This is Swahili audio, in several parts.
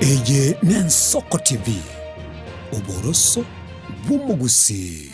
Eye n'Ensoko TV oboroso bw'umugusi.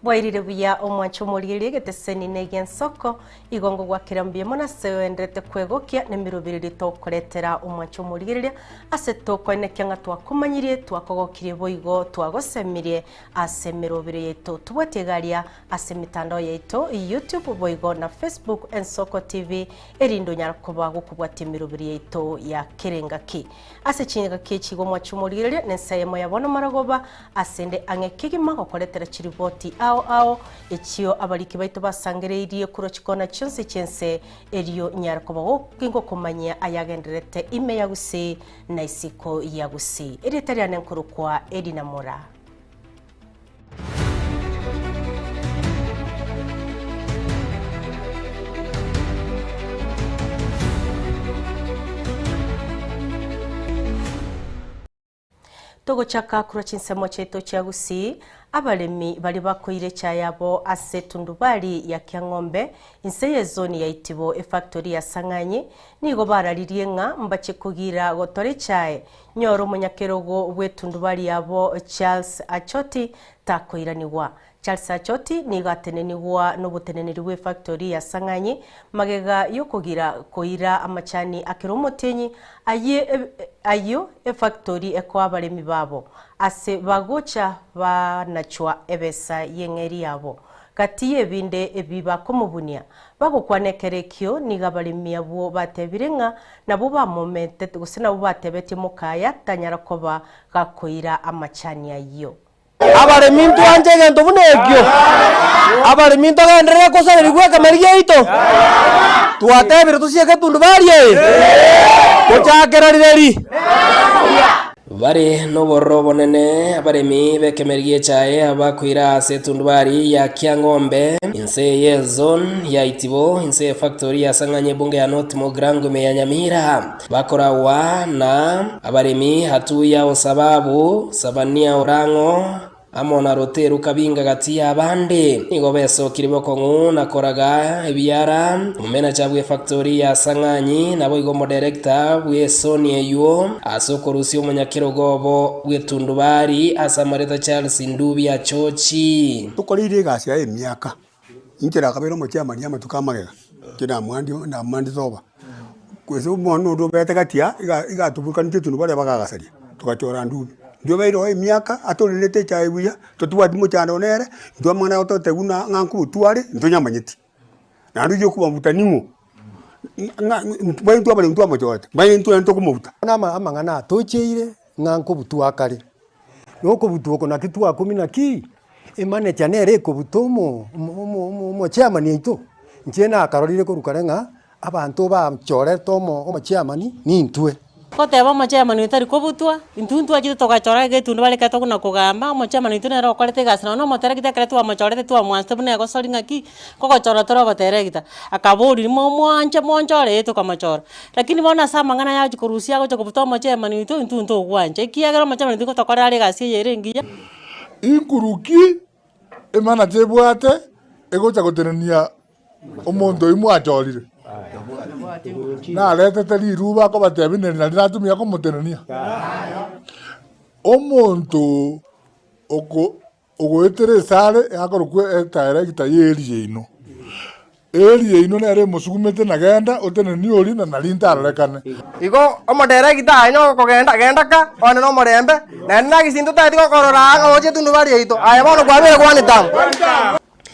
Wairire buya omwancho muririe geteseni nege Ensoko igongo gwakirambye mona sewendete kwegokia nemirubiriri tokoretera omwancho muririe ase tokoineke nga twakumanyirie twakogokirie boigo twagosemirie ase mirubiri yetu tubwetegaria ase mitandao yetu YouTube boigo na Facebook Ensoko TV erindo nyarakuba gukubwati mirubiri yetu ya kirengaki ase chinga kichigo mwancho muririe nensayemo yabona maragoba asende angekigima gokoretera chiriboti ao ekyo abaliki baitu basangereirie kuro chikona cyonse cyense eriyo nyarakoba gokingo kumanya ayagenderete ime yagusi na isiko yagusi eritari anenkuru kwa Edina Mura. Togo chaka kuro chinsemo cheto chagusi abalemi bali bakoire chayabo ase tundubali ya Kyang'ombe inseye zone ya Itibo factory ya Sang'anyi nigo bararirie nga mbache kugira gotore chae nyoro munyakerogo bwe tundubali yabo Charles Achoti takoiraniwa. Charles Achoti nigatenenigwa n'obuteneneri bwe factory ya Sang'anyi magega yokugira koira amachani akiromotenyi ayo factory eko abalemi babo ase bagocha banachwa ebesa yengeri yabo kati ebinde ebiba komubunia bagokwanekerekyo nigabalemi abo batebirenga nabo bamomente gusina bo batebeti mukaya tanyarakoba gakoira amachani ayo abalemi twanje gento bunekyo abalemi togendere kosarirwe kamerie ito twatebire tusieke tundubarie kuchakerariri Bari noborro bonene abaremi bekemerie chae abakwira ase tundubari ya Kyang'ombe inse ye zone ya Itibo inse factory ya Sang'anyi bunge ya North Mogrango me ya Nyamira bakorawa na abaremi hatuya osababu sabania orango amona roteru kabinga gati y'abandi nigo beso kiriboko nguna koraga ebiyara mumena chabwe factory ya Sang'anyi nabo igomo director bwe Sony eyo asokorusi omunyakirogobo bwe tundubari asamareta Charles Ndubi ya chochi tukolire gasi ya emyaka injira kabero mo chairman ya matukamagega kina mwandi zoba kwese umuntu ndo betagatia igatubuka nite tundubari bagagasari tukachora Ndubi ndio bairo emyaka atolelete chaibuya totwa dimo chano nere ndio mwana ototeguna nganku tware ntonyamanyiti nandu yo kuba mutanimo bayo bale ntwa mojote bayo ntwa ntokumubuta nama amangana tocheire nganku butwakare noko butuko na kitwa 10 emane chanere ko butomo mo chairman yito nchena akarorire ko rukarenga abantu ba chore tomo o chairman ni ntwe koteba machemani itari kobutwa intuntu aje togachora getundu bale kato kuna kugamba machemani itune ro kwalete gasana no motera kitakare twa machorete twa mwanste bune go soringa ki kogochora toro batere kita akabori mo mwanchore to kamachora lakini bona sama ngana yaje kurusia go chokobutwa machemani itu intuntu gwanje kiagero machemani tiko tokora ale gasi yere ngiya inkuruki emana tebwate ego chagotenenia omondo imu achorire na lete tali ruba ko batebine na liratumia ko mutenenia omonto ogoetere sare akorukwe director yeri ino nere musugumete nagenda oteneni ori na nalinta arekane igo omo director aino ko genda ka one no morembe na nagisinto tati ko korora oje tundubari ito ayebono kwabere kwani tamu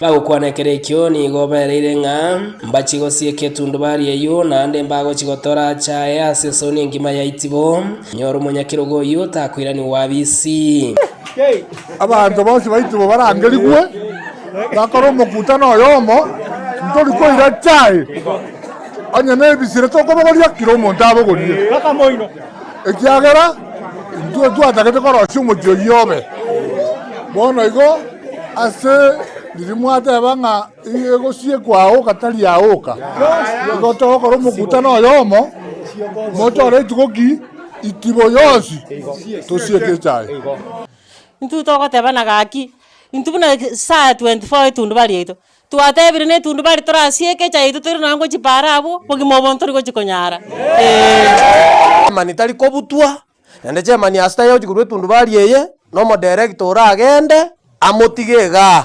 bagukwanekerekyo nigo bereire nga mbachigo sieke tundubari eyo nande mbago chigotora chae ase Sony ngima ya Itibo nyoro munyakirogo yo takwirani wabisi abantu bose baitibo barangerigwe bakoro mukutano yomo ntori ko ira chae anya ne bisire to ko bogoria kiro monta bogoria Kaka moino. ekiagera ndu atakete korosi umutio yobe bono igo ase ndirimwateba ng'a igocie kwao katari yaoka igo togokora omokutano yomo motore itugoki itibo yonsi tosieke echae intu togotebana gaki intu buna saa 24 etundu bari eito twatebire ne etundu bari torasieke echae eito tori nango chipara abo bogima obonto tori gochikonyara mani tari kobutwa nende chemani asta yo chikuru etundu bari eye no director agende amotigega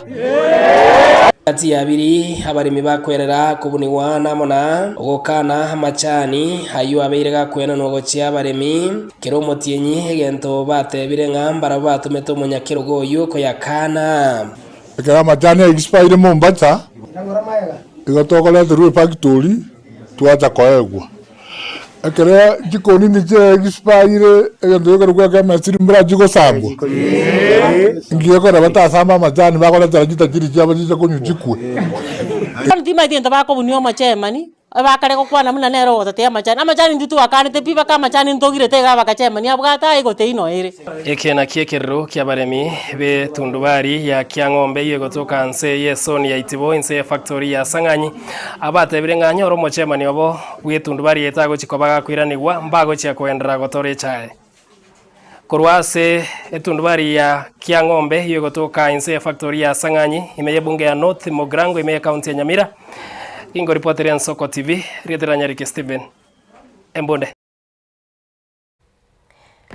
kati ya abiri abarimi bakwerera kubuniwa namona ogokana amachani hayo abeire gakwena nogochia abarimi kero motienyi egento batebire ng'ambara batumete omonyakero goyo koyakana ekera amachani expire Mombasa igotogolete rwe factory twacha koegwa ekera jikoni nije expire egento yokorwa kwa masiri mbra jigo sambo ngiye kora batasamba amachani bakoleta jita kiri cyabo jiza kunyujikwe ntima diento bakobunio omachemani abakare gokwana muna nero gotate amachani nditu akanete piba ka amachani ntogirete ga bakachemani abwata igote ino ere ekena kiekerero kia baremi be tundubari ya Kiang'ombe iye gotoka nse yesoni ya itibo nse ya factory ya Sang'anyi abatebire ng'anya oro mochemani obo bwe tundubari etago chikobaga kwiranigwa mbago chia koendera gotore chae korwase etundubari ya Kiang'ombe iye gotoka nse ya factory ya Sang'anyi imeye bunge ya North Mogrango imeye county ya Nyamira ingo reporter Nsoko TV rietera Nyariki Steven Embonde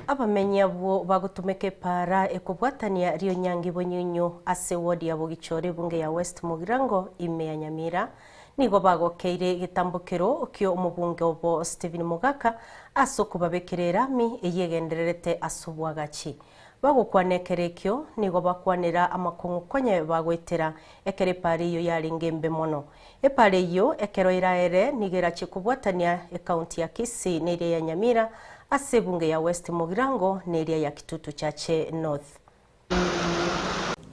abamenyi abo bagutumeke para ekubwatania rio nyangi bonyunyu ase wodi ya Bogichore bunge ya West Mugirango ime ya Nyamira nigo bagokeire gitambukiro kyo omubunge obo Stephen Mugaka asoko babekerera mi eyegendererete asubwagachi bagukwanekerekyo nigo bakwanera amakungu konye bagwetera ekere pari yo yali ngembe mono epare yo ekero iraere nigera chikubwatania ekaunti ya Kisii nere ya Nyamira ase bunge ya West Mugirango neria ya Kitutu Chache North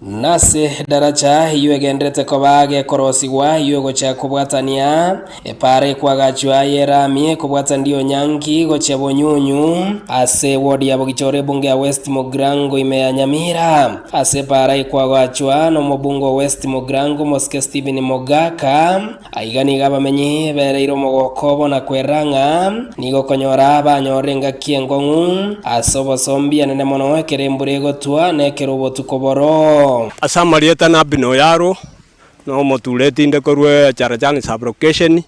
nase daraja hiyo egenderete kobage korosigwa hiyo gocha kubwatania epare kwagachwa yerami kubwatandio nyangi gocha bonyunyu ase wodi ya Bogichore bunge ya West Mugirango ime ya Nyamira ase pare kwagachwa no mobungo West Mugirango Moske Stephen Mugaka aigani gabamenyi bereiro mogokobo na kweranga nigo konyora banyorenga kiengongu asobo sombi anene mono ekerembure gotwa nekerobo tukoboro asamarieta na bino yaro no motuleti ndekorwe charachani sublocation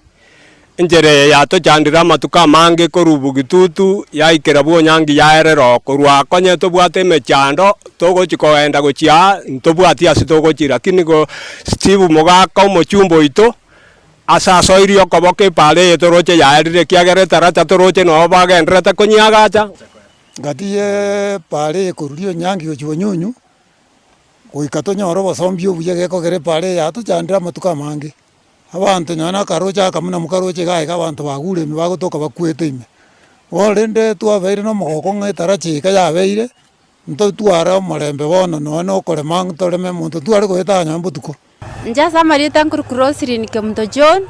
njere yato chandira matuka mange korubu Gitutu yaikera bwonyangi yaerero korwa konye tobwate mechando togo chikoenda gochia ntobwati asitogochira kinigo Steve Mugaka mochumbo ito asa soirio koboke pale toroche yaerire kiagere taracha toroche no bagendrete konyiagacha ngatiye pale korurio nyangi gochibonyunyu goikatonyoro bosombi obuya gekogere pare yato chandira matuka mange abantu nyana karocha kamuna mukaroche gaika abantu bagure mi bagotoka bakwete ime orende twabeire no mogoko ng'etara chika yabeire nto twara omorembe bono no kore mang toreme muntu tware goeta nyambo tuko njasa marita nkurkurosiri ni kemuto John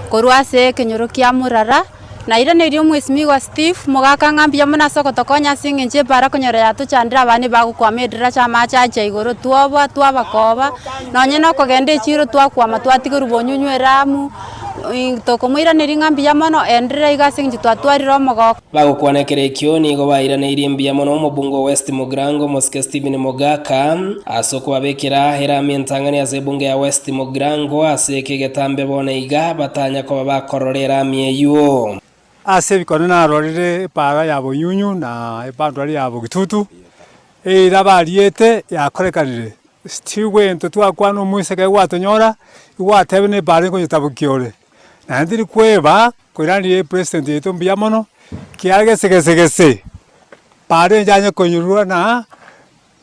korwase kenyoro kia Murara na ira ne rio mwesimi wa Steve Mugaka ngambia muna soko tokonya singe nje para konyora yato chandira bane bagukwamedira chama chacha igoro twabakoba nonye no kogende chiro twakwama twatiga rubonyunyu eramu tokomwira ne ringambia mono endire igasinge twatwarira mogoko bagukwanekerekyo nigo bairanirie mbia mono mobungo West Mugirango Moske Stephen Mugaka asoko babekera herami ntangani ase bunge ya West Mugirango ase kegetambe bone iga batanya ko bakororera mieyo ase bikone na rorire para ya bonyunyu na epandwari ya Bogitutu era bariete yakorekanire stiwe nto twakwana omwiseke gwatonyora igwatebene bare ko yitabukiore na ndiri kweba koiranirie president yetu mbia mono kiage segese pare njanye konyurura na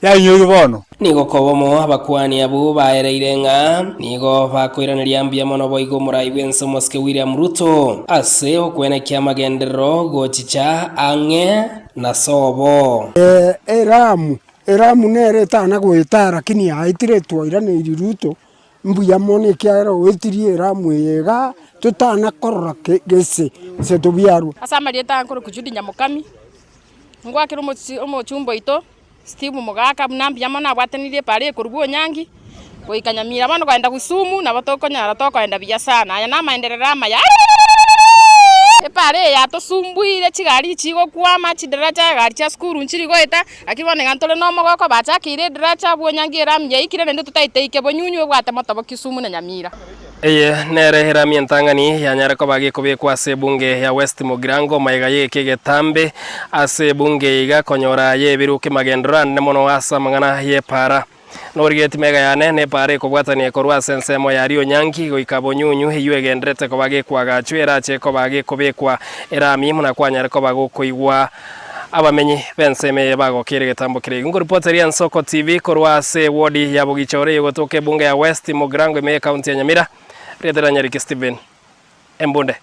ya nyuru bono nigo kobomo abakwani abo baereire ng'a nigo bakoiraniria mbia mono boigo muraiwe nso Moske William Ruto ase okwene kia magendero gochicha ang'e na sobo eramu nere tana gwetara kini aitire twairanirie Ruto mbuya moni kiaro wetirie ramwega tutana korora gese se tubiaru asama lieta ankoro kujudi nyamukami ngwa kiro mo chumbo ito Steve mugaka bunambia mona abwatanirie pare kurubuo nyangi goikanyamira bano kaenda Kisumu na batokonyara tokaenda biya sana aya na maenderera maya pare ya tosumbuire chigari chigo kwama chidaracha gari cha skuru nchiri goeta akibone gantole no mogoko bacha kire daracha bwo nyangi ramye ikire nende tutaiteike bonyunyu bwate motobo Kisumu na Nyamira eye nerehera mientang'ani yanyara ko bagikubikwa ase bunge ya West Mugirango maiga yeke getambe ase bunge iga konyora yebiruke magendera ne mono asa mangana ye para norigeti mega yane ne pare ko bwatani korwa sensemo yari onyangi goikabonyunyu hiyo gendrete ko bagikwa gachwera che ko bagikubikwa erami muna kwanyara ko bagokoigwa abamenyi benseme bagokire getambo kire ngo reporter Soko TV korwa ase wodi ya Bugichore yogotoke bunge ya West Mugirango ime county ya Nyamira Redera Nyariki Steven Embunde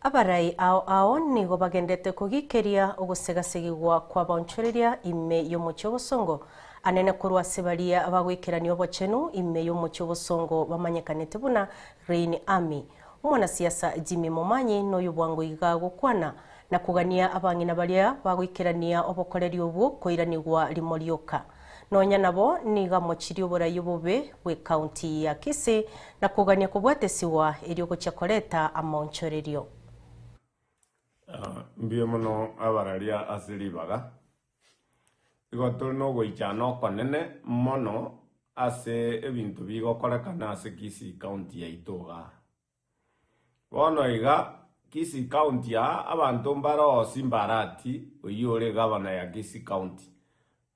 abarai ao nigo bagendete kugikeria ugusegasigigwa kwa bonchoreria ime y'umucyo busongo anene kurwa sebaria abagwikirani obochenu ime y'umucyo busongo bamanyekanete buna Rain Army umwana siasa Jimmy Momanyi no yubwango igago kwana na kugania abangina baria bagwikirania obokoreri obu koiranigwa limorioka nonya nabo niga mochiri obora yubube we county ya Kisii na kugania kubwatesiwa eryo gochakoreta amonchorerio mbio muno abararia asiribaga igoto no goichano konene mono ase ebintu bigokorekana ase Kisii county ya itoga bono iga Kisii county ya abantu mbaro simbarati oyore gavana ya Kisii county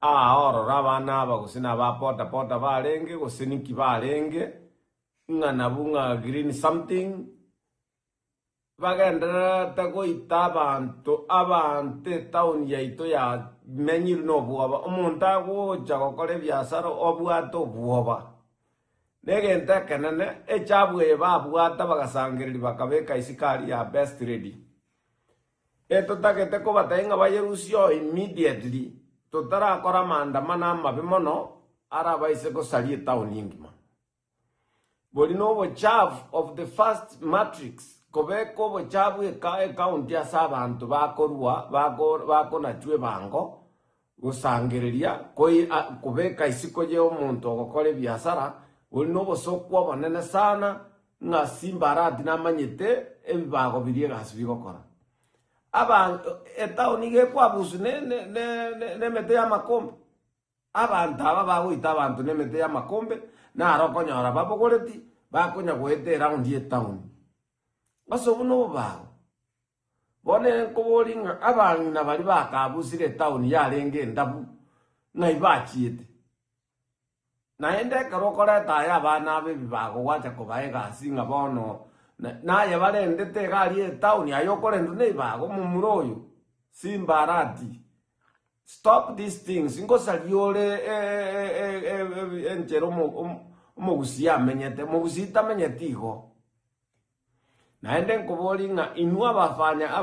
orora abana bagusina ba pota barenge gusiniki barenge ngana bunga green something bagendera tagoita abantu abante town ya ito ya menyir no buoba omuntu agocha gokore biasara obwato buoba negente kenene echabwe babwata bagasangiriri bakabeka isikari ya best ready eto tagete ko batainga bayerusio immediately totara akora maandamano mabe mono arabaise ko salie town ingima bolino bo chav of the first matrix kobeko bo chavu e county asabantu bakorwa bakona chwe bango gusangiriria koi kubeka isiko je omuntu ogokore biasara bolino bo sokwa banene sana nga simbarati namanyete ebibago birie gasbi gokora abantu etauni ge kwabusu ne mete ya makombe abantu aba bagwita abantu ne mete ya makombe na arokonyora babogoreti bakonya gwetera undi etauni baso buno bawo bone kubolinga abantu nabali bakabusire etauni yarenge ndabu naibachiete naende karokora taya abana be bibago wacha kubaega singa bono na ya barendete gari etauni ayokore ndune bago mumuroyo simbarati stop these things ngo saliore enjero mugusia menyete mugusita menyetigo naende nkubolinga inua bafanya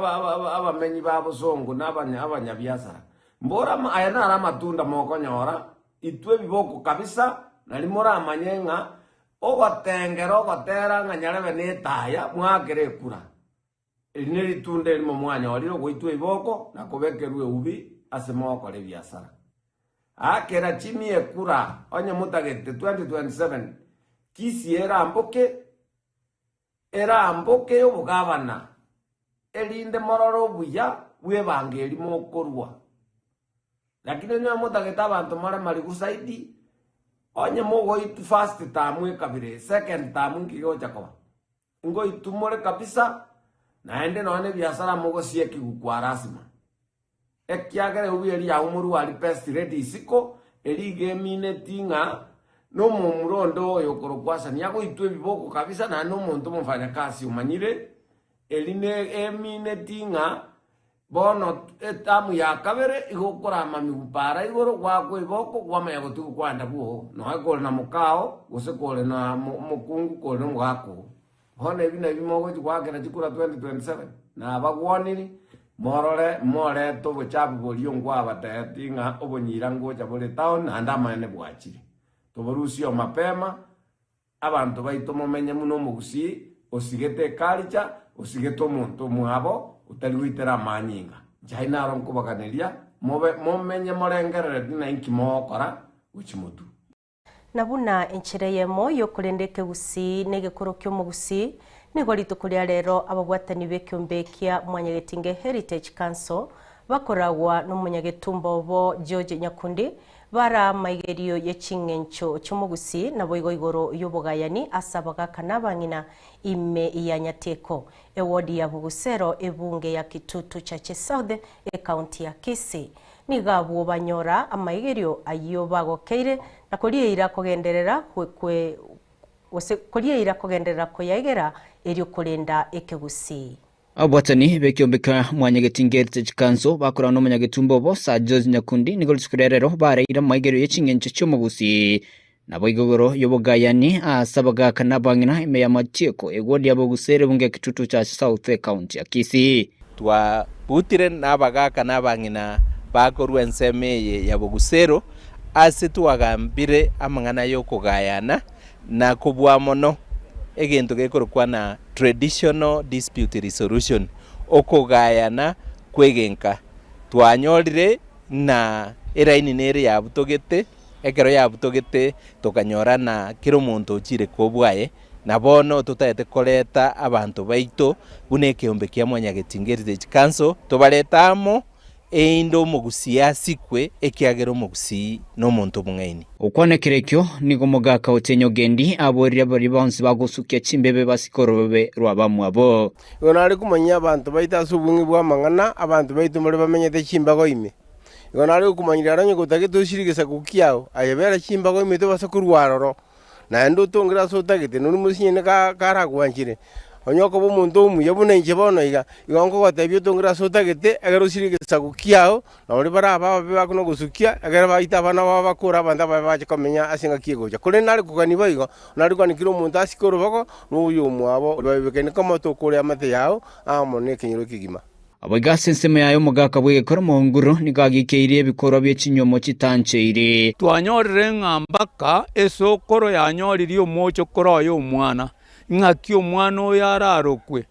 abamenyi babo songo n'abanya biasara mbora aya nara matunda mokonyora itwe biboko kabisa nalimora amanyenga ogotengero gotera nganyarebe netaya mwagere kura ineri tunde mo mwanya waliro goitwe iboko na kubekerwe ubi asemoko le biasara akera chimi ekura onye mutagete 2027 Kisii era amboke obugabana elinde mororo buya bwebangeri mokorwa lakini nyo mutagete abantu mara mali gusaidi onye mogo itu first tamu kabire second tamu ngigo jakoba ngo itumore kabisa naende none biasara mogo sieki gukwarasima ekiagere ubiri ya umuru ali best ready siko elige minetinga no mumurondo yokorokwasa nyago itwe biboko kabisa na no muntu mufanya kasi umanyire eline eminetinga bono etamu ya kabere igokora mami gupara igoro gwako iboko gwama ya gotu kwanda buo no agora na mukao gusekole na mukungu kole ngako hone bina bimogo gwakera chikura 2027 na abagwoniri more to bochabu bolio ngwa batatinga obonyira ngo chabole town anda mane bwachiri tuburusio mapema abantu baito mumenye muno mugusi osigete culture osigete omuntu mwabo utari witera amanyinga jaina ron kubaganeria mumenye murengerere dina inki mokora uchimutu nabuna enchire yemo yokurendeke gusi negekoro kyo mugusi nigo litukuria rero abagwatani bekyombekia Mwanyagetinge Heritage Council bakoragwa n'umunyagetumbo bo George Nyakundi bara maigerio y'echingencho cy'umugusi nabo igoro y'ubugayani asabaga kanabangina ime iyanyateko ewodi ya Bugusero ebunge ya Kitutu cha South e county ya Kisii nigabo banyora amaigerio ayo bagokeire na kuriira kugenderera kugenderera kuyagera eryo kurenda ekegusi abwatani bekyombeka Mwanyagetinge Heritage Council bakora n'umunyagetumbo bo sa George Nyakundi nigolisikurerero baraira maigerio y'echingencho cy'umugusi nabo igogoro y'ubugayani asabaga kanabangina ime ya matieko egodi ya Bugusero bunge Kitutu cha South county ya Kisii twa butire nabaga kanabangina bakorwa enseme ya Bugusero ase twagambire amangana yo kugayana na kubwa mono egento gekorwa na traditional dispute resolution okugayana kwegenka twanyorire na eraini nere ya butogete ekero ya butogete tokanyora na kiro muntu chire kobwaye na bono tutaete koleta abantu baito buneke ombekia Mwanyagetinge Heritage Council tobaletamo eindo mugusi asikwe ekiagero mugusi no muntu mungaini ukwanekerekyo nigo mugaka otenyo gendi aborira bari bonse bagusukia chimbebe basikorobe rwabamwe abo yonari kumanya abantu baita subungi bwa mangana abantu baito muri bamenyete chimbago ime yonari kumanyira ranyo gutake tushirigesa kukiao ayebera chimbago ime to basakurwaroro na ndo tongira sotagete nuri musinyene karagwanjire onyoko bumuntu umuye bunenje bono igongo gotebyo tongira sotagete agero shirigesa kukiao na uri baraba bakuno gusukia agero baita bana babakura banda babaje komenya asinga kigoja kule nari kuganiba igo nari kwanikiro umuntu asikoro bako n'uyu mwabo babekene komoto kule amate yao amone kinyiro kigima abagasense yayo mugaka bwegekora muhunguru nigagikeire bikoro by'ekinyomo kitancheire twanyorire ngambaka esokoro yanyoriri omocho koroyo omwana ngaki omwana oyararokwe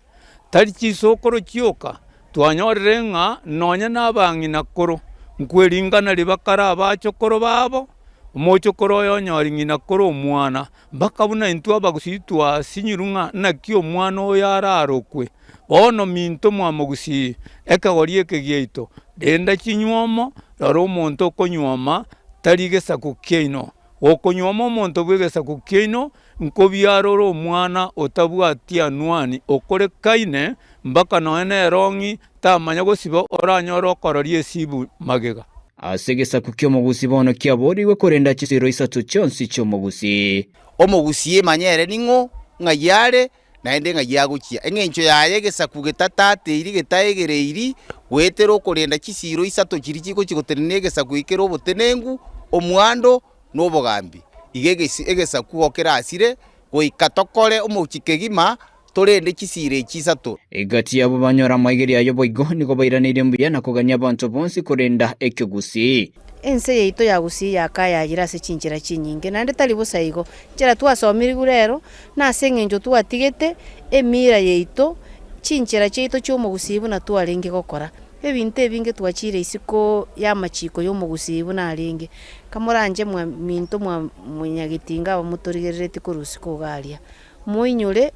tari kisokoro kyoka twanyorire nga nonya nabangina koro nkweringana libakara abachokoro babo omocho koroyo nyoringina koro omwana bakabuna intwa bagusitwa sinyirunga naki omwana oyararokwe bono minto mwamugusi ekagori ekegeito denda kinywomo raro omonto okonyoma tarigesa kukeino okonyoma omonto bwegesa kukeino nkobyaroro omwana otabwati anwani okore kaine mbaka noene erongi tamanya gosiba oranyora okorori esibu magega asegesa kukyo mugusi bono kyaboriwe korenda kisiro isatu cyonsi cyo mugusi omugusi emanyere ningo ngayare naende ngayagukia engencho yayegesa kugetatate iri getaegereiri wetero korenda kisiro isatu kiri kiko kikotenegesa kuikero obotenengu omwando n'obogambi egesa kuokera asire goikatokore omukikegima torende kisire kisatu egati yabo banyora maigeria yo boigo niko bairanire mbuya nakoganya abantu bonsi korenda ekegusi ense yeito ya gusi yakaya girase cinjira cinyinge nande tali busaigo njira twasomiri gurero na sengenjo twatigete emira yeito cinjira cyeito cyo mugusibu na twaringe gokora ebintu ebinge twachire isiko ya machiko yo mugusibu na aringe kamoranje mwa minto mwa Mwanyagetinga abamuturigerete kurusi kogalia muinyure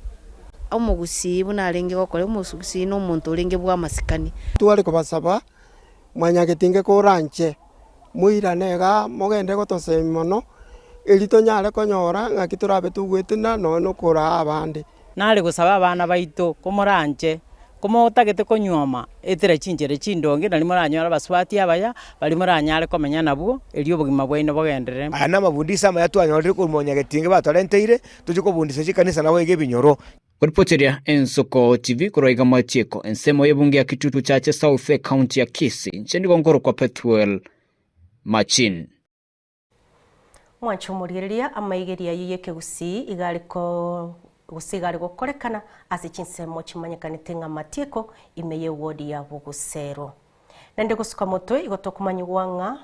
omugusibu na aringe gokora omugusi no muntu uringe bwa masikani twari kubasaba Mwanyagetinge koranje muiranega mogende gotosemono elito nyare konyora ngaki turabe tugwetina no kora abande nari gusaba abana baito komoranje komotagete konyoma etire cinjere cindonge nari moranyora baswati abaya bali moranyare komenya nabwo eri obugima bwaino bogenderere ana mabundisa ama yatwanyorire ku Mwanyagetinge batorenteire tuje kubundisa cikanisa nawe gebinyoro Kuripoteria Ensoko TV kuroiga matieko ensemo yebunge ya Kitutu chache South County ya Kisii nchendi gongoro kwa Petuel Machin mwanchumuriria amaigeria yiyeke gusi igariko gusigari gokorekana asichinsemo chimanyakanite nga matieko imeye wodi ya Bugusero nende gusuka motwe igotokumanyugwanga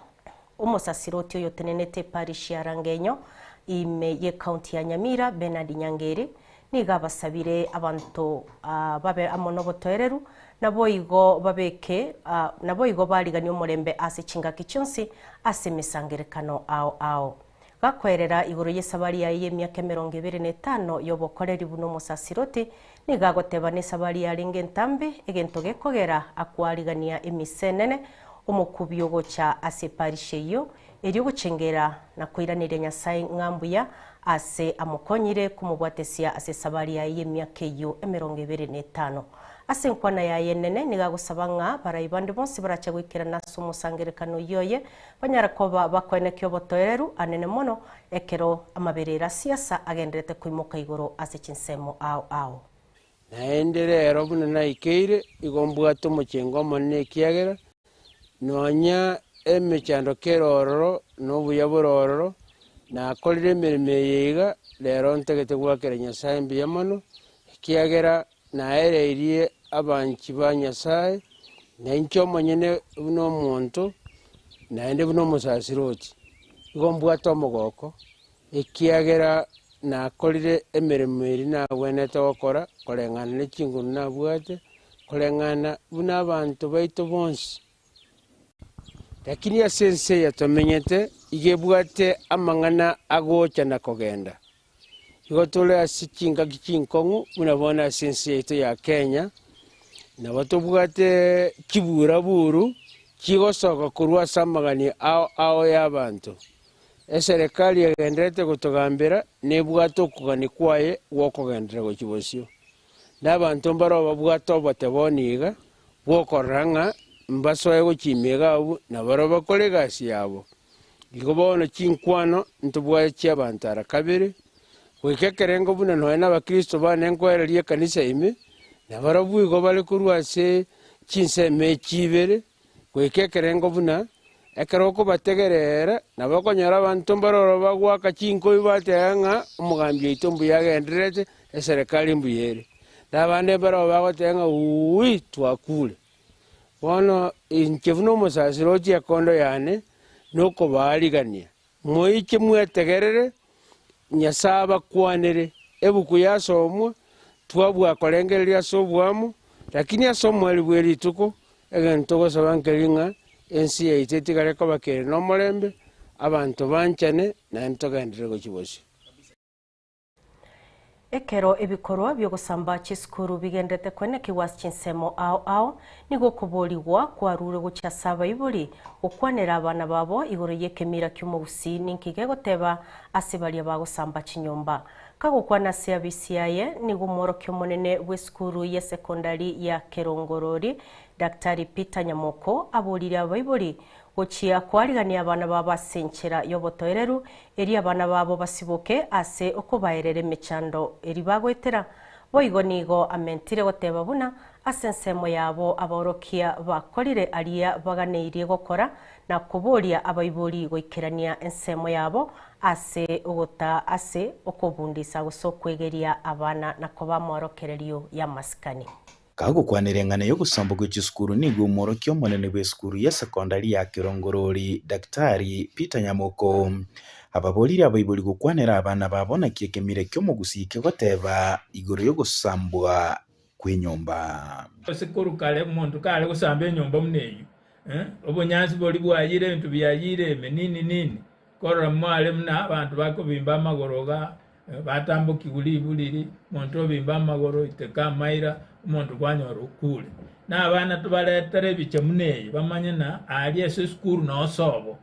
umusasiroti yo tenenete parish ya Rangenyo ime ye county ya Nyamira Bernard Nyangeri niga basabire abantu babe amono botoereru nabo igo babeke nabo igo barigani umurembe ase chingaki cyonsi ase misangerekano ao gakwerera iguru yesabari ya myaka 25 yobokoreri buno musasiroti nigagoteba nesabari ya lingentambe egento gekogera akwarigania emisenene omukubyogo cha ase parisheyo eri gucengera na kwiranire Nyasaye ngambuya ase amukonyire kumubwatesia ase sabari ya myaka 25 ase nkwana ya yenene nigagusabanga barayibande bonse baracha gwikira naso musangerekano yoye banyara ko bakwene kyo botoereru anene mono ekero amaberera siasa agenderete kuimuka igoro ase chinsemo ao naenderero buna naikeire igombwato muchengo monne kiagera nonya emechando kerororo nobuyabororo na kolire mirime yiga lero ntegete gwakera Nyasaye mbiyamono kiagera naereirie abanchi ba Nyasaye na incho monyene buno muntu naende buno musasiroti igombwato mogoko ikiagera na kolire emirimo iri nabwenete gokora korengana n'ekinguru nabwate korengana buna abantu baitu bonsi lakini asense yatomenyete igebwate amangana agocha na kogenda igotole asichinga kichinkongu munabona asense yetu ya Kenya na batobwate kibura buru kigosoka kurwa samagani ao y'abantu eserikali yagenderete gutogambira nebwato kugani kwaye wokogendera go kibosio n'abantu mbaro babwato bateboniga bokoranga mbasoye go kimega ubu na baro bakole gasi yabo igobona chinkwano ntubwaye cy'abantara kabiri wekekerengo buna no n'abakristo banenkoererie kanisa ime na baro bwigo bale kurwase chinseme kibere wekekerengo buna ekeroko bategerera nabakonyara abantu mbaroro bagwaka chinko ibatenga umugambye itombu yagenderete eserikali mbuyere nabande baro bagotenga uwi twakule bono inchevuno musasiroti yakondo yane noko baligania moike mwetegerere Nyasaba kwanere ebuku yasomwa twabwa kolengeria sobwamu lakini asomwa libweri tuko egento gosabankelinga ensi yaitete gareko bakere no morembe abantu banchane na ntogendere go kiboshi ekero ebikorwa byo gusamba chiskuru bigendete kwene kiwasi chinsemo ao nigo kuboligwa kwa rure gucha saba ibuli ukwanera abana babo igoro yekemira cy'umubusi ninkige goteba asibali abagusamba chinyomba kagukwana CBCIA nigo morokyo monene weskuru ye sekondari ya Kerongorori Dr. Peter Nyamoko abolira abayibuli gochia kwarigania abana baba senchera yobotoereru eri abana babo basiboke ase okubaerere mechando eri bagwetera boigo nigo amentire goteba buna asensemo yabo aborokia bakorire aria baganeirie gokora na kuboria abayibuli goikerania ensemo yabo ase ogota ase okobundisa gusokwegeria abana na koba morokererio ya maskani kagukwanirengana yo gusamba gw'icukuru nigo umorokyo monene bw'esukuru ya sekondari ya Kirongorori Dr. Peter Nyamoko ababoliri abayibuli gukwanira abana babona kiekemire kyo mugusike goteba igoro yo gusambwa kwenyomba sekuru kale muntu kale gusamba enyomba muneyo obonyansi boli bwayire bintu byayire nini korora mwale muna abantu bakobimba amagoroga batambuki buliri muntu obimba amagoro iteka maira umuntu kwanyora ukule na abana tubaletere bice muneyo bamanye na ali esukuru no sobo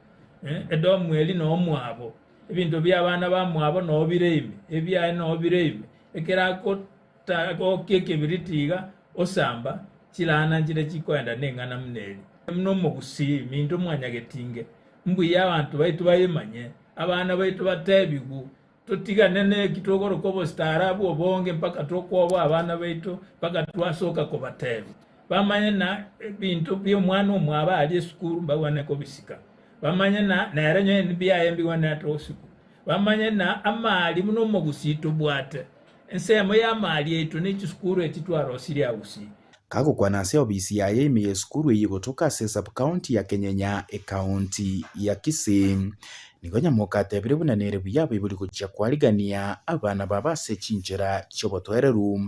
edo mweli no mwabo ibintu by'abana bamwabo no bireme ebya no bireme ekera ko keke biritiga osamba kilana njire kikwenda nengana muneli mno mugusi mintu mwanyagetinge mbuye abantu baitu bayimanye abana baitu batebigu tutiga nene kitogoro kobo starabu obonge mpaka tokwobo abana baitu mpaka twasoka ko batebi bamanye na bintu byo mwana omwaba ali esukuru mbagwane ko bisika bamanye na narenye nbya yembi wana tosiku bamanye na amali muno mugusito bwate ensemo ya mali etu n'ekisukuru ekitwaro siria usi kagukwana se OBCIA ime skuru yigotoka se sub county ya Kenyenya e county ya Kisii nigonya mukatebire bunanire buyabo iburi kuja kwarigania abana babase cinjira cyobotwereru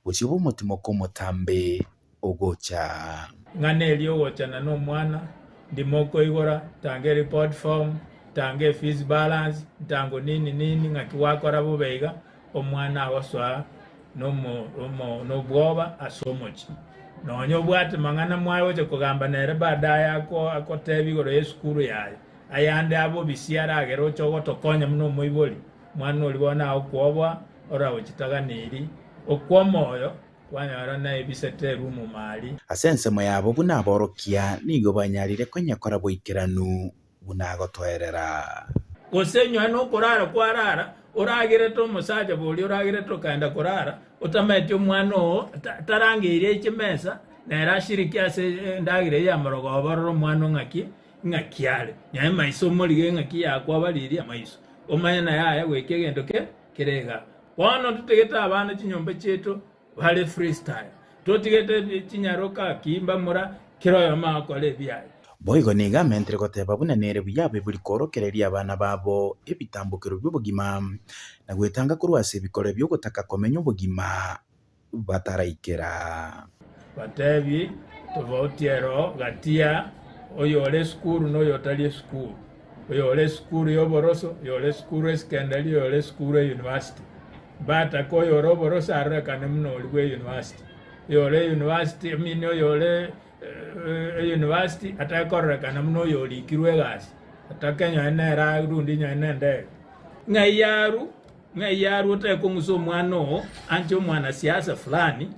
bucibo mutimo ko mutambe ogocha ngane elio gochana no mwana ndimoko igora tange report form tange fees balance tango nini ngakiwakora bubeiga omwana awaswa no bwoba asomochi nonyo bwate mangana mwayo je kugamba nere baadaye akotebi goro esukuru yayo ayande abo bisiara agero chogo tokonya muno muiboli mwana olibona okwobwa ora ochitaganiri okwomoyo kwanyara na ebisete rumu mali asense moyabo bunaborokia nigo banyarire konyakora boikiranu bunagotwerera gosenyo no korara kwarara oragire to musaja boli oragire to kanda korara otamete omwana tarangire ekimesa nerashirikia se ndagire ya morogo baroro mwana ngakiale nyaye maiso molige ngakia kwa baliri amaiso omanyana yaya weke gendo kirega wano tutegeta abana chinyombe cheto bale freestyle tutigete chinyaroka kimba mura kiroyo makole byaye boigo niga entre goteba bunanere buyabe buri korokereria abana babo ebitambukiro by'ubugima na gwetanga kurwase bikore byo gutaka komenya ubugima bataraikera batebi tuvotiero gatia oyole skuru no yotali skuru oyole skuru yoboroso yole skuru eskandali yole skuru university bata ko yoro boroso araka nemno olwe university yole university mino yole university atakoreka namno yoli kirwegas atakenya nera rundi nyanende ngayaru tekunguso mwano ancho mwana siasa fulani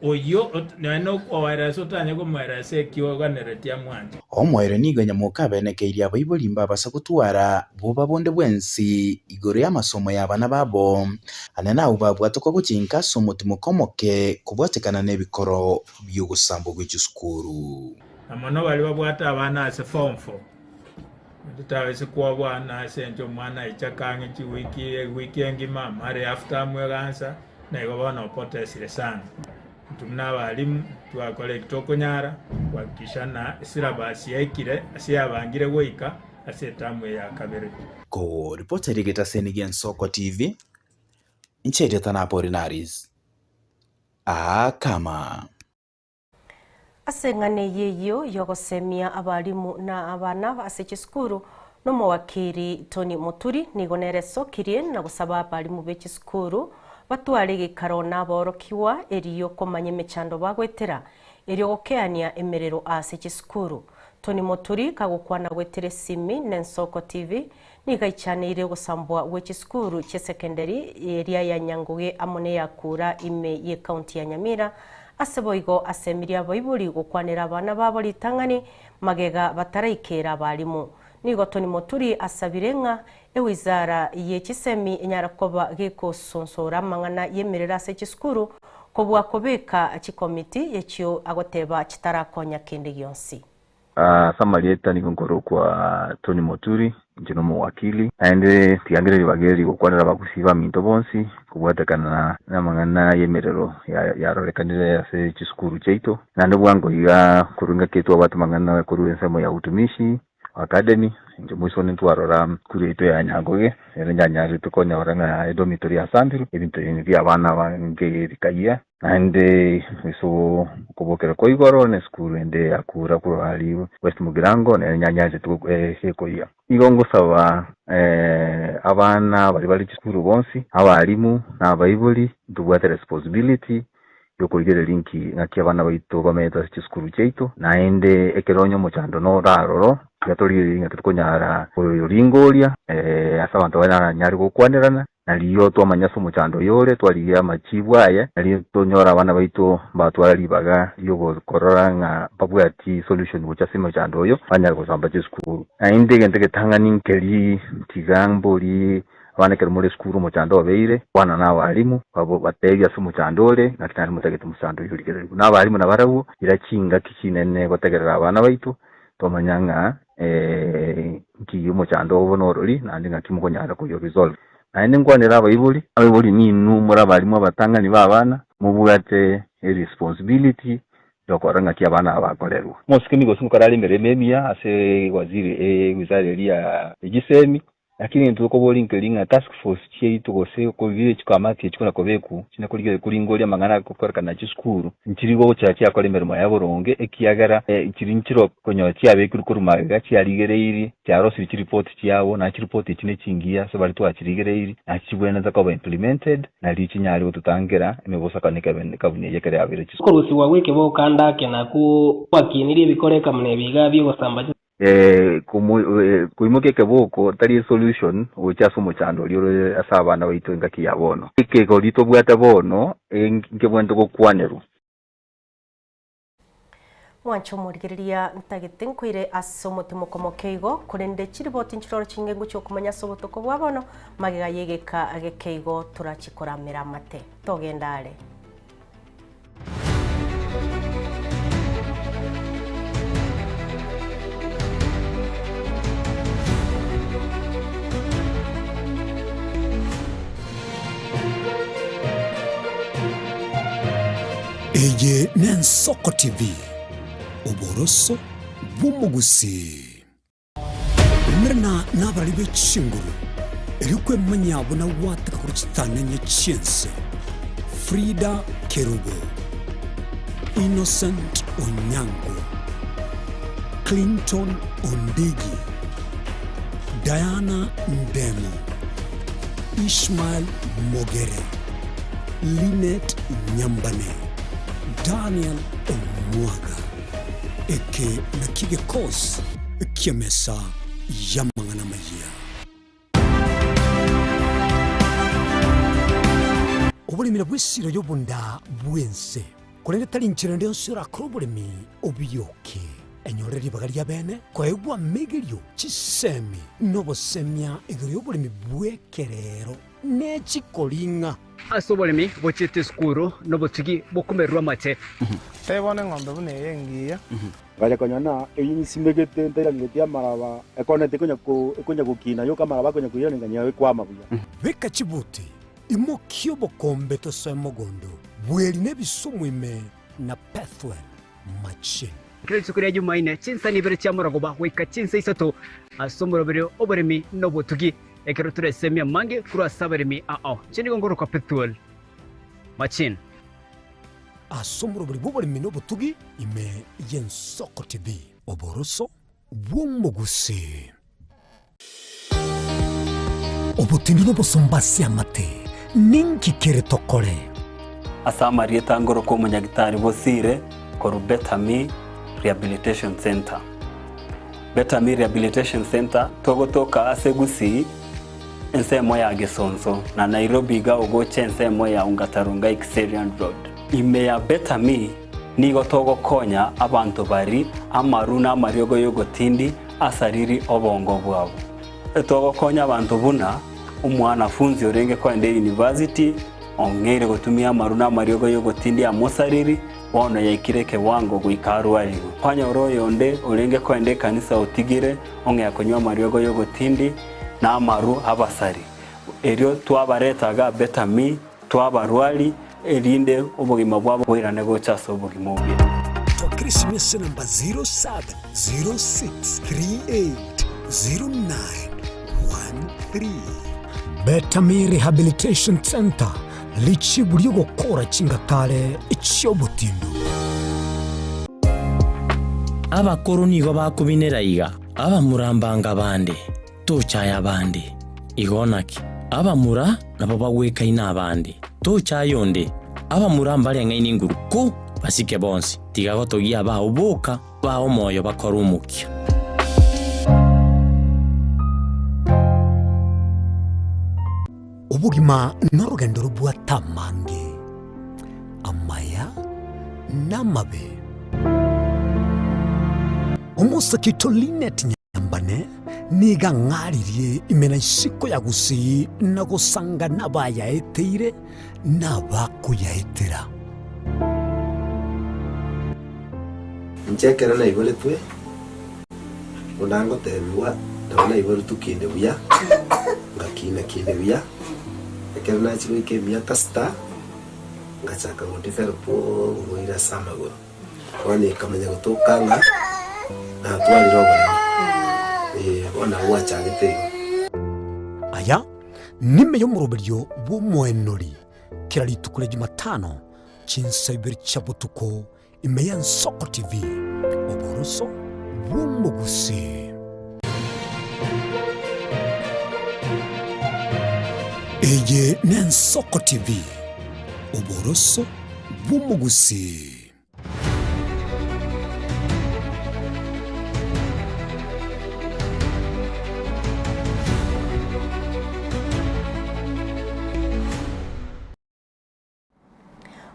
oyo nano kwara sotanya ko mwara se kiwaganeratia mwanje omwere niganya mukabenekeiria abayibolimba basakutwara buba bonde bwensi igoro y'amasomo y'abana babo anena ubabwa toko gukinka somutimo komoke kubwatekana n'ebikoro by'ugusambo gw'isukuru amono bali babwata abana ase form 4 tutawese kwa bwana senjo mwana ichakange chi wiki engima mare after mwegansa na igobana potesire sana tumna balimu twakole kitoko nyara wakishana syllabus yaikire asiyabangire goika asetamwe ya kabere ko reporter igeta Senigen Soko TV inchere tanapori naris kama asengane yeyo yogosemia abalimu na abana base chiskuru no mowakiri Tony Muturi nigonereso kirien na gusaba abalimu be chiskuru batware gikaro naborokiwa eriyo komanya emechando bagwetera eriyo gokeania emerero ase chiskuru Tony Muturi kagukwana gwetera simi n'Ensoko TV nigaichane gusambwa wechiskuru che secondary area ya Nyanguge amone yakura ime ye county ya Nyamira aseboigo asemiria boiburi gukwanira abana babo litangani magega bataraikera abalimu nigo Tony Muturi asabirenga ewizara yechisemi enyarakoba geko sonsora mangana yemerera se chiskuru kobwa kobeka chikomiti yechyo agoteba chitarakonya kindi gyonsi samalieta nikongoro kwa Tony Muturi njino muwakili aende tiangere bageri gukwanira bakusiba minto bonsi kubwatakana na mangana yemerero yarorekanire yase chiskuru cheito nando bwango iga kurunga ketu abatu mangana kuruensemo ya utumishi academy nje mwisone ntwarora kuri ito ya Nyangoge nyanyari tukonya oranga dormitory ya Sandiru ebintu bya abana bange rikaya ande so kubokera ko igoro ne skuru ende akura kuro hali West Mugirango ne nyanyari heko ya igongo saba abana bali skuru bonsi abalimu na bayibuli tubwate responsibility yokuligera linki ngaki abana baito bameta skuru cheito naende ekeronyo mochando no raroro yatori ngakitukunyara yoringoria asa bantu bana nyari gukwanirana naliyo twamanyaso muchando yore twaliya machibwa aya naliyo tonyora abana baito batwara libaga yo gukorora nga babwati solution buchasima chando oyo banyari kusamba chiskuru ainde genteke tangani nkeli tigamboli abana kero muri skuru muchando beire bwana na abalimu babo batega su muchandole nakitari mutegete muchando yuligere na abalimu na barawo irakinga kikinene bategerera abana baito tomanyanga nkiyo muchando obonorori nandi ngakimukonyara kuyo resolve aende ngwanira abayibuli ni numura abalimu abatangani babana mubwate responsibility yokoranga ki abana abakolerwa mosikini gosunkarali merememia ase waziri wizara ya ejisemi lakini ntuko bolinkelinga task force cheitu gose ko vile chikamati chikona kobeku china kulingolia mangana kokorkana chiskuru nchirigo chachi akole merimo ya boronge ekiagara chirinchiro konyo chiabekuru kurumaga chialigereiri charosi report chiawo na report chine chingia so bali twachirigereiri na chibwena zakaba implemented na lichinyali otutangira emebosa kaneka ben kabunye yekere abire chiskuru korusi waweke bo kanda kena ku wakiniri bikoreka mnebiga byo gusamba kuimuke keboko tari solution uchaso muchando lyo asabana baitu ngaki yabono ikeko lito bwata bono nkebwento kokwaneru mwancho murigiriria ntagete nkwire asomotimo komokeigo kurende chiriboti nchiroro chingengu cyo kumanya sobotoko bwabono magiga yegeka agekeigo turachikoramira mate togendare Eye Nensoko TV Oboroso Bumugusi Mrna nabali bechinguru Erikwe manyabo na wataka kuruchitana nye chiense Frida Kerubo Innocent Onyango Clinton Ondigi Diana Ndemo Ishmael Mogere Linet Nyambane Daniel Omwaga eke na kige kos kiamesa yamangana maya obulimira bwisiro yobunda bwense kulende talinchira ndio sura krobulimi obiyoke enyoreri bagalia bene kwaegwa megerio chisemi nobosemia egerio bulimi bwekerero nechikolinga asobolemi bochete skuru nobotigi bokumerwa mate tebone ngombe bune yengiya gaja konyana eyinsimegete ndira ngetia maraba ekonete konya kukina yo kamara bakonya kuyana nganya kwa mabuya beka chibuti imokyo bokombe to semogondo bweli nebisumwime na pathway machine kile sukuri ya Jumaine chinsa ni bere chamaragoba weka chinsa isato asomoro bere oberemi nobotugi ekero turesemia mange kura saberemi chini gongoro kwa petrol machine asomoro bere oberemi nobotugi ime Nensoko TV oboroso bwumugusi obutindi nobosombasi amate ninki kere tokore asamari etangoro ko munyagitari bosire koru Betami Rehabilitation Center. Betami Rehabilitation Center togotoka asegusi ensemo ya Gesonzo na Nairobi ga ogoche ensemo ya Ungatarunga Xerian Road. Ime ya Betami nigo togo konya abantu bari amaruna amaryogo yogotindi asariri obongo bwabo. Togo konya abantu buna umwana funzi orenge kwa ende university ongere gutumia amaruna amaryogo yogotindi amosariri wono yaikireke wango guikarwari kwanya oroyo onde orenge ko ende kanisa utigire onge yakonywa maryogo yogotindi na amaru abasari erio twabaretaga Betami twabarwari erinde ubugima bwabo bwirane gochaso ubugima ubye to Christmas number 0706380913 Betami Rehabilitation Center lichi buri gukora cingatare icyobutindu abakuru nigo bakubinera iga abamurambanga bande tuchaya bande igonaki abamura nabo bagweka ina bande tuchayonde abamurambare ngai ninguru ko basike bonsi tigagotogia ba ubuka ba omoyo bakora umukyo ubugima n'urugendo rubwatamange amaya n'amabe umusakito Linet Nyambane niga ngaririye imena isiko yagusi nagusanga nabayaeteire nabakuyaetera nchekera na ibole twe unango tebiwa ndabona ibole tukinde buya ngakina kinde buya ekera na chiro ikemia tasta ngachaka ngondifera po ngoira samago wani kamenya gutokanga na twali roba wana wacha gitego aya nime yo muroberio bw'umwenori kira ritukure Jumatano chinsa ibiri cha butuko imeya Nsoko TV oboroso bw'umugusi. Eye ni Nsoko TV oboroso bw'umugusi.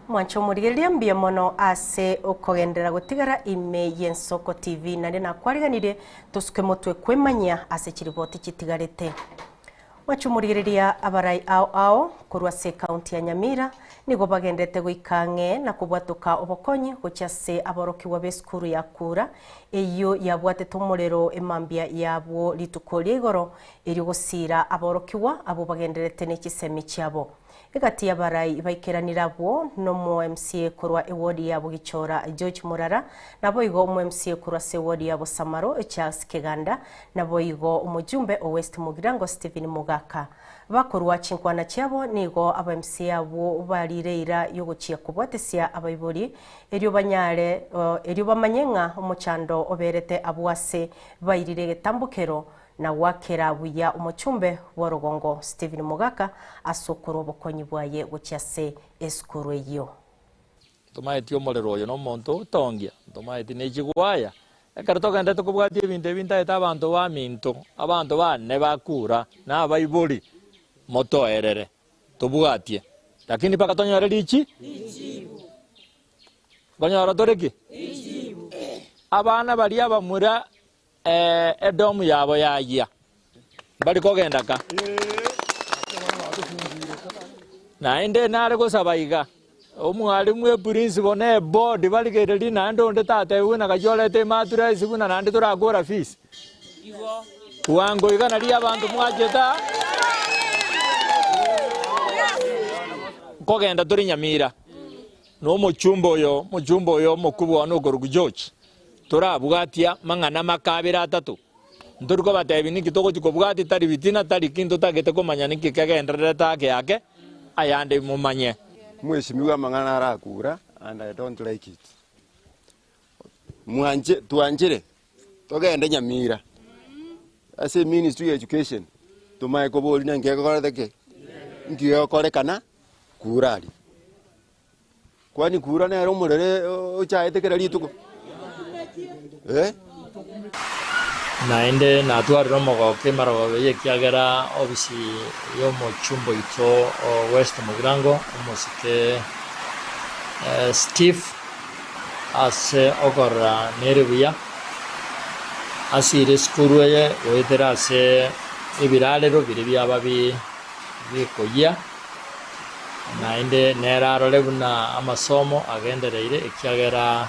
Mwancho murigeria mbia mono ase okogendera gutigara ime y'Ensoko TV nande nakwariganire tusuke mutwe kwemanya ase kiriboti kitigarete. Mwancho murigeria abarai ao kurwa se county ya Nyamira nigo bagendete guikange na kubwatuka obokonyi gucyase aboroki wa beskuru ya kura eyo yabwate tomorero emambia yabo litukori igoro eri gusira aborokiwa abo bagenderete n'ikisemi cyabo. Egati yabarai baikeranira bo no mu MCA kurwa ewodi yabo Gichora George Murara nabo igo mu MCA kurwa se wodi yabo Samaro Charles Keganda nabo igo umujumbe o West Mugirango Stephen Mugaka bakorwa chinkwana cyabo nigo aba MCA abo barireira yo guciya kubwatesia abayibori eryo banyare eryo bamanyenga umucando oberete abwase bayirire getambukero na wakera buya umuchumbe wa Rugongo Stephen Mugaka asokoro bokonyi bwaye gucyase eskuru yo tumaiti omorero yo no monto tongia tumaiti nejigwaya ekartoka ndete kubwati binde binta eta abantu ba minto abantu bane bakura na bayibuli moto erere tubwatie lakini pakatonyore lichi ijibu banyara toreki ijibu abana bali abamura edomu yabo yaya bali kogenda ka na ende nare gusabaiga omwali mwe principal ne board bali gereri na ndo nde tate wina kajolete matura isibuna na ndi turagora fees iwo wango igana ri abantu mwajeta kogenda turi Nyamira no muchumbo yo mukubwa no gorugu George turabwatia mangana makabira atatu nduriko batebi niki toko tikobwati tari bitina tari kinto tagete komanya niki kagendera take yake ayande mumanye mweshimiwa mangana arakura and I don't like it tuanjire togende Nyamira as a Ministry of Education tumaiko boli nangeko koretheke ngiyo korekana kurali kwani kura nero murere ochaetekera lituko naende natwarira mogoke marogobe yekiagera obisi yo mochumbo ito West Mugirango omusike Steve ase ogora nerebuya asire skuru ye wetera ase ibiralero biri byababi bikoya naende nerarore buna amasomo agendereire ekiagera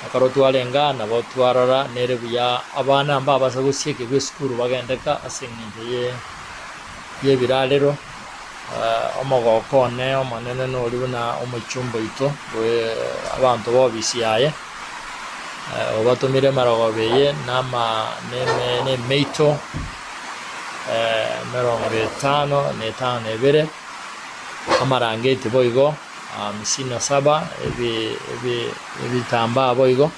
akarotwalenga nabo twarora nerebuya abana mbabasa gusieke bw'eskuru bagendeka asinginje ye biralero omogokone omonene nori buna omuchumbo ito abantu bobisi yaye obatumire marogobeye nama ne meito 55 ebere amarangeti boigo 57 ebitamba boigo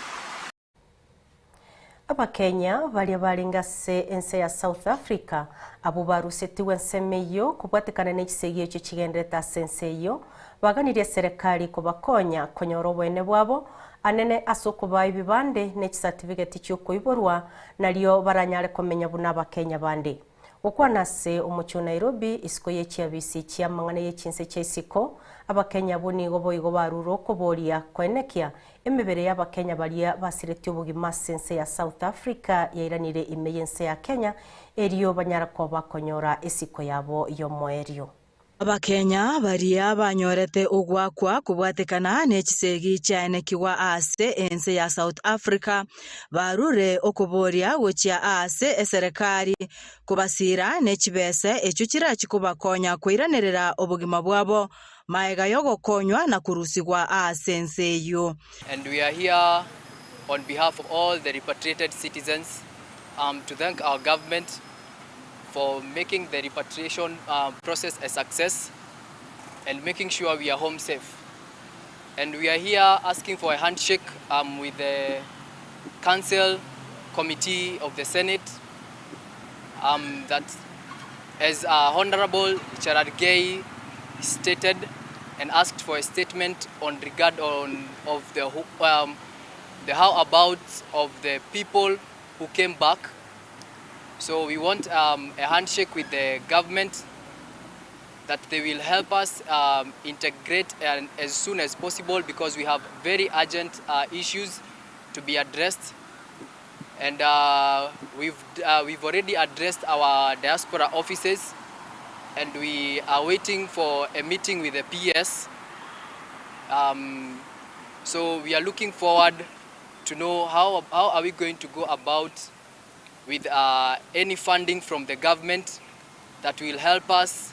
Abakenya bali balingase ense ya South Africa abo barusetiwe nsemeyo kubwatekana n'ekisegyo cyo kigendeta senseyo baganiriye serikali kubakonya konyoro bwene bwabo anene asoko bayibande n'ekisertificate cyo kuiborwa naliyo baranyale komenya buna Abakenya bande ukwanase umucyo Nairobi isiko yekyabisi cyamangane yekinse cyesiko Abakenya bonigo boigo baruro ko boria kwenekia emebere y'Abakenya balia basireti ubugima sense ya South Africa yairanire imeyense ya Kenya eriyo banyara ko bakonyora esiko yabo yo moerio Abakenya baria banyorete ugwakwa kubwatekana n'ekisegi cyane kiwa ase ense ya South Africa barure okuboria gokia ase eserikali kubasira n'ekibese ekyo kirachi kubakonya kwiranirira obugima bwabo maega yogokonywa na kurusigwa ase ense yo. And we are here on behalf of all the repatriated citizens to thank our government for making the repatriation process a success and making sure we are home safe. And we are here asking for a handshake with the Council Committee of the Senate that, as Honorable Gerard Gay stated and asked for a statement on regard of the how about of the people who came back. So we want a handshake with the government that they will help us integrate as soon as possible, because we have very urgent issues to be addressed. And we've already addressed our diaspora offices, and we are waiting for a meeting with the PS. So we are looking forward to know how are we going to go about with any funding from the government that will help us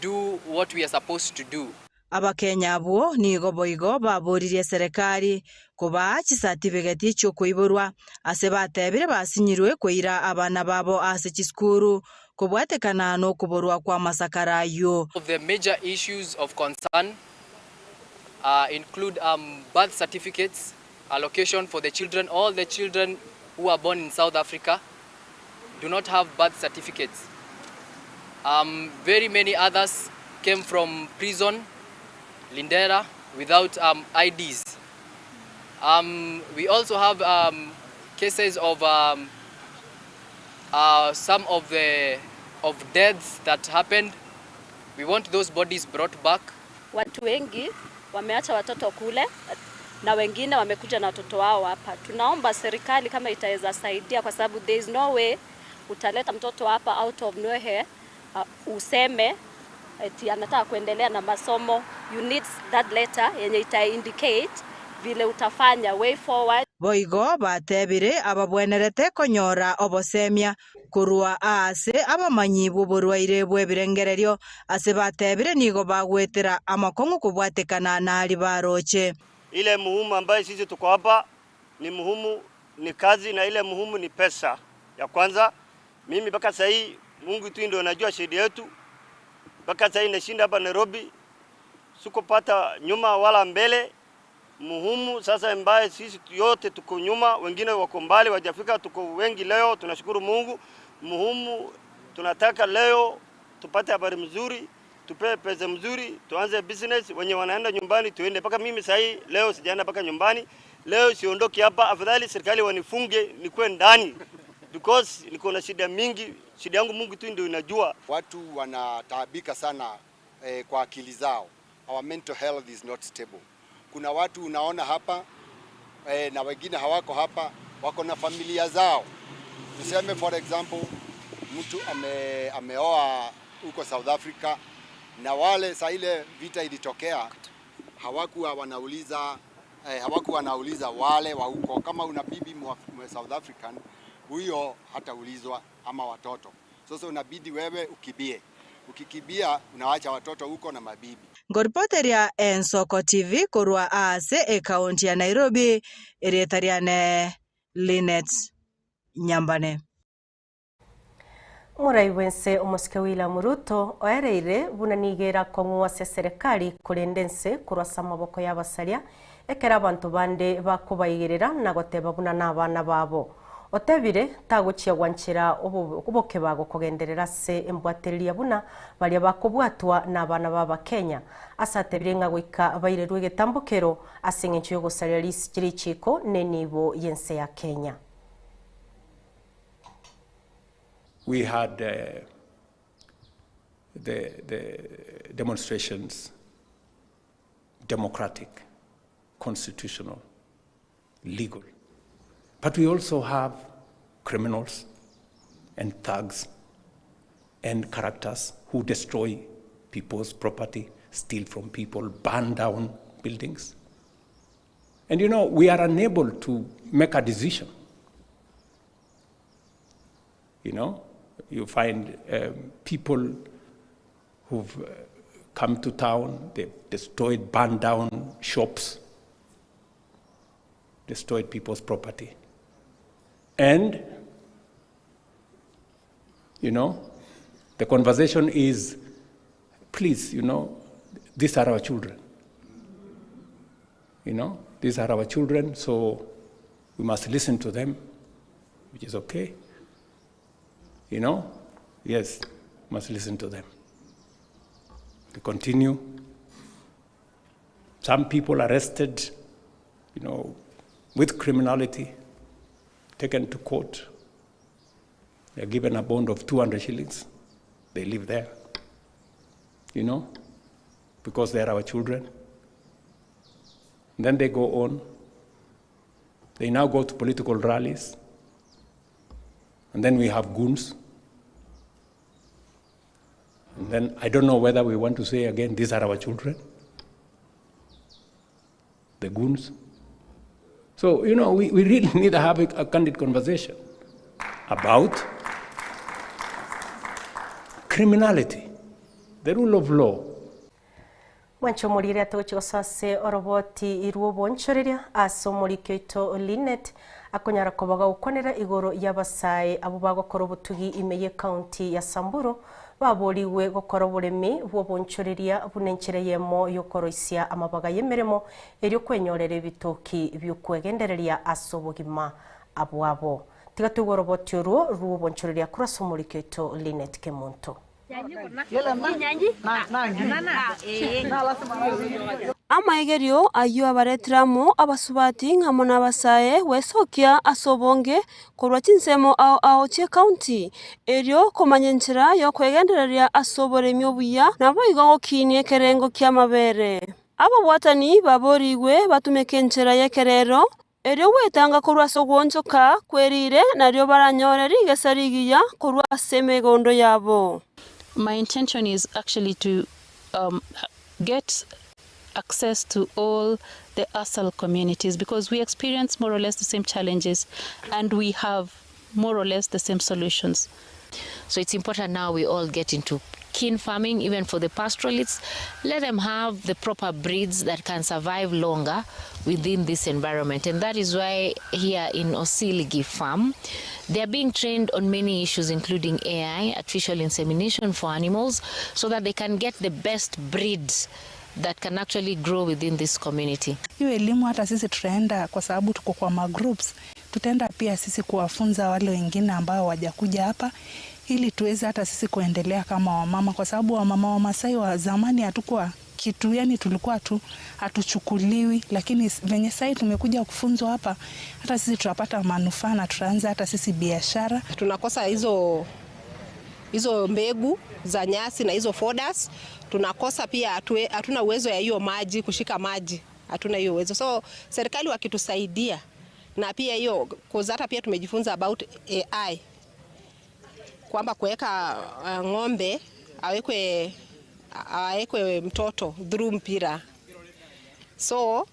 do what we are supposed to do. Abakenya abo nigo boigo baburirie serikali kuba chisatifigeti cyo kuiburwa ase batebire basinyirwe kuira abana babo ase chiskuru kubwatekana no kuborwa kwa masakarayo. The major issues of concern include birth certificates, allocation for the children. All the children who are born in South Africa do not have birth certificates. Very many others came from prison, Lindera, without IDs. We also have cases of some of deaths that happened. We want those bodies brought back. Watu wengi wameacha watoto kule na wengine wamekuja na watoto wao hapa. Tunaomba serikali kama itaweza saidia, kwa sababu there is no way utaleta mtoto hapa out of nowhere useme eti anataka kuendelea na masomo. You need that letter yenye ita indicate vile utafanya way forward. Boigo batebire ababwenerete konyora obosemia kurua ase abamanyibu borwaire bwebirengererio ase batebire nigo bagwetera amakongo kubwatekana na ali baroche. Ile muhimu ambayo sisi tuko hapa ni muhimu ni kazi, na ile muhimu ni pesa. Ya kwanza mimi mpaka sasa hii Mungu tu ndio anajua shida yetu. Mpaka sasa hii nashinda hapa Nairobi, sikupata nyuma wala mbele. Muhimu sasa ambaye sisi yote tuko nyuma, wengine wako mbali wajafika, tuko wengi leo, tunashukuru Mungu. Muhimu tunataka leo tupate habari mzuri, tupewe pesa mzuri, tuanze business. Wenye wanaenda nyumbani tuende. Paka mimi sasa hii leo sijaenda paka nyumbani. Leo siondoki hapa, afadhali serikali wanifunge nikuwe ndani, because niko na shida mingi. Shida yangu Mungu tu ndio inajua. Watu wanataabika sana kwa akili zao. Our mental health is not stable. Kuna watu unaona hapa na wengine hawako hapa, wako na familia zao. Tuseme for example, mtu ameoa huko South Africa, na wale saa ile vita ilitokea hawakuwa wanauliza wale wa huko, kama una bibi South African, huyo hataulizwa, ama watoto. Sasa unabidi wewe ukibie. Ukikibia unaacha watoto huko na mabibi. Ngoripoteria Ensoko TV kurwa ase kaunti ya Nairobi, eretariane Linet Nyambane. Muraiwense umusike William Ruto oereire bunanigera kong'wa cia serikali kurendense kurwasa amaboko y'abasaria ekera abantu bande bakubaigirira na goteba buna n'abana babo. Otebire taguchia gwanchira oboke bago kugenderera se embwateriria buna baria bakubwatwa n'abana baba Kenya. Asatebire nga gwika bairerwe getambukero asengencho yo gusaria chiko nenibo yense ya Kenya. We had the demonstrations, democratic, constitutional, legal. But we also have criminals and thugs and characters who destroy people's property, steal from people, burn down buildings. And you know, we are unable to make a decision. You know, you find people who've come to town, they've destroyed, burned down shops, destroyed people's property. And, you know, the conversation is, please, you know, these are our children. You know, these are our children, so we must listen to them, which is okay. You know, yes, must listen to them. We continue. Some people arrested, you know, with criminality, taken to court. They're given a bond of 200 shillings. They live there, you know, because they're our children. Then they go on. They now go to political rallies. And then we have goons. And then I don't know whether we want to say again, these are our children. The goons. So, you know, we really need to have a candid conversation about criminality, the rule of law. Wancho murire atocho sase oroboti iruo bonchoreria asomori kyoito Linet akonyara kobaga ukonera igoro yabasaye abo bagokora butugi imeye county ya Samburu baboriwe gukora buremi bwo bonchoreria bunenchereyemo yokoroisia amabaga yemeremo eryo kwenyorere bitoki byukwegendereria asobogima abwabo tigatugoro botyo ruo bonchoreria kurasomori kyoito Linet Kemonto. Amaegerio ayo abaretramo abasubati ngamona basaye wesokia asobonge korwa chinsemo ao che county eryo komanyenchira yo kwegendereria asobore myobuya nabo igo kinie kerengo kya mabere abo bwatani baboriwe batumekenchera yekerero eryo wetanga korwa sogwonjoka kwerire naryo baranyoreri gesarigiya korwa semegondo yabo. My intention is actually to get access to all the ASAL communities because we experience more or less the same challenges and we have more or less the same solutions. So it's important now we all get into keen farming, even for the pastoralists. Let them have the proper breeds that can survive longer within this environment. And that is why here in Osiligi Farm, they are being trained on many issues, including AI, artificial insemination for animals, so that they can get the best breeds that can actually grow within this community. Hiyo elimu hata sisi tutaenda kwa sababu tuko kwa magroups, tutaenda pia sisi kuwafunza wale wengine ambao wajakuja hapa ili tuweze hata sisi kuendelea kama wamama, kwa sababu wamama wa Masai wa zamani hatukuwa kitu, yani tulikuwa tu hatuchukuliwi, lakini venye sasa tumekuja kufunzwa hapa hata sisi tutapata manufaa na tutaanza hata sisi biashara. Tunakosa hizo mbegu za nyasi na hizo fodders, tunakosa pia hatuna uwezo ya hiyo maji, kushika maji hatuna hiyo uwezo. So serikali wakitusaidia na pia hiyo hata pia tumejifunza about AI kwamba kuweka ng'ombe awekwe mtoto through mpira. So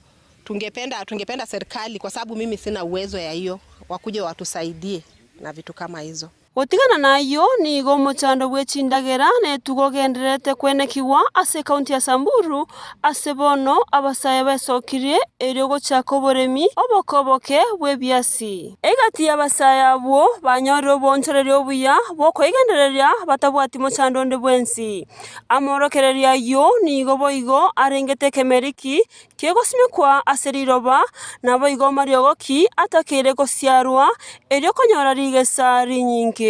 tungependa serikali, kwa sababu mimi sina uwezo ya hiyo, wakuje watusaidie na vitu kama hizo. Otigana nayo ni gomo chando bwechindagera ne tugogenderete kwenekiwa ase county ya Samburu ase bono abasaye besokirie eryogo chako boremi obokoboke bwebyasi egati abasaye abo banyoro bonchorerio obuya boko igendereria batabwati mochando nde bwensi amorokereria yo ni goboigo arengete kemeriki kegosimekwa ase riroba nabo igo mariogoki atakire kosiarwa eryo konyora rigesa rinyingi.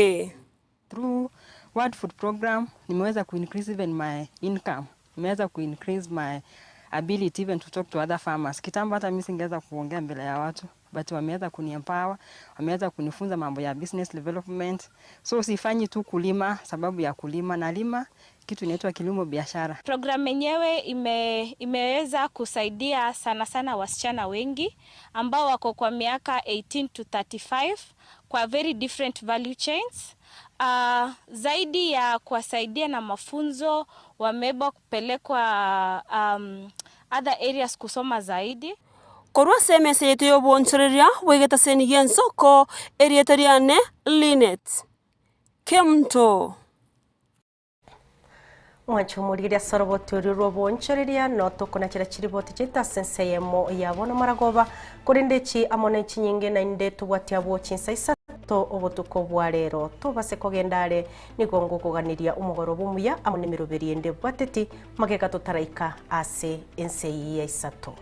Through World Food Program, nimeweza increase even my income. Nimeweza increase my ability even to talk to other farmers. Kitambo hata mimi singeweza kuongea mbele ya watu, but wameweza kuniempower, wameweza kunifunza mambo ya business development. So sifanyi tu kulima sababu ya kulima, nalima kitu inaitwa kilimo biashara. Program yenyewe imeweza kusaidia sana wasichana wengi ambao wako kwa miaka 18 to 35 kwa very different value chains. Zaidi ya kuwasaidia na mafunzo, wameba kupelekwa other areas kusoma zaidi. Korwa semese yetu yobonchoreria wegeta senigen soko erietariane Linet Kemonto. Wancho muriria soroboti riro bonchoreria no tokona kira kiriboti chita senseyemo yabona maragoba kurindechi amona chinyinge na inde tubwati abo chinsaisa ento obotuko bwa rero tobase kogendare nigongo kuganiria umugoro bumuya amone mirubiri ende bwateti mageka tutaraika ase ense ya isato.